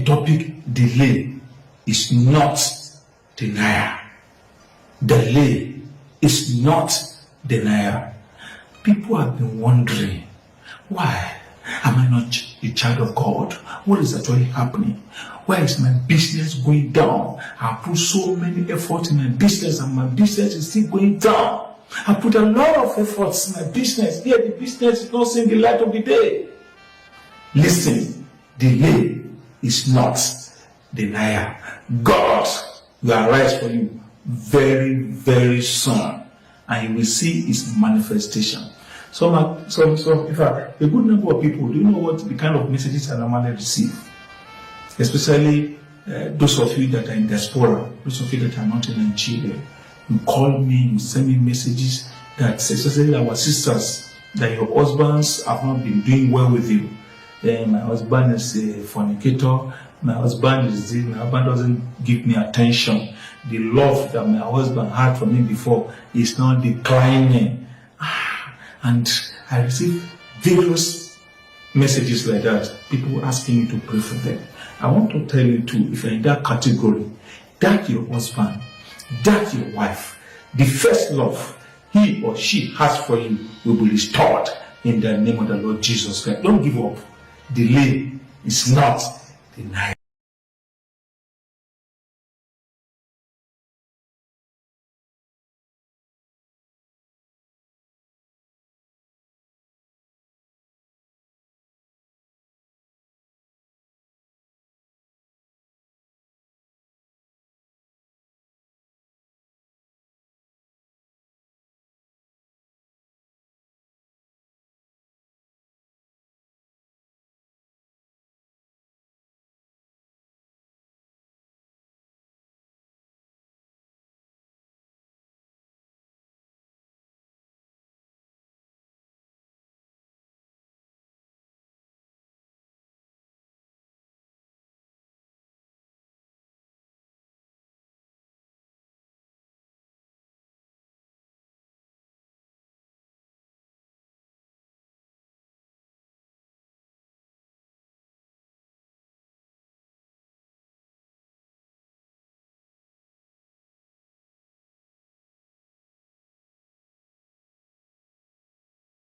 the topic delay is not denial. Delay is not denial. People have been wondering, why am I not a child of God? What is actually happening? Why is my business going down? I put so many efforts in my business and my business is still going down. I put a lot of efforts in my business, yet the business is not seeing the light of the day. Listen, delay is not denial. God will arise for you very, very soon, and you will see his manifestation. So in fact, a good number of people, do you know what the kind of messages I normally receive? Especially those of you that are in diaspora, those of you that are not in Nigeria. You call me, you send me messages that, especially our sisters, that your husbands have not been doing well with you. My husband is a fornicator, my husband is this, my husband doesn't give me attention. The love that my husband had for me before is now declining. And I receive various messages like that, people asking me to pray for them. I want to tell you too, if you're in that category, that your husband, that your wife, the first love he or she has for you will be restored in the name of the Lord Jesus Christ. Don't give up. Delay is not denial.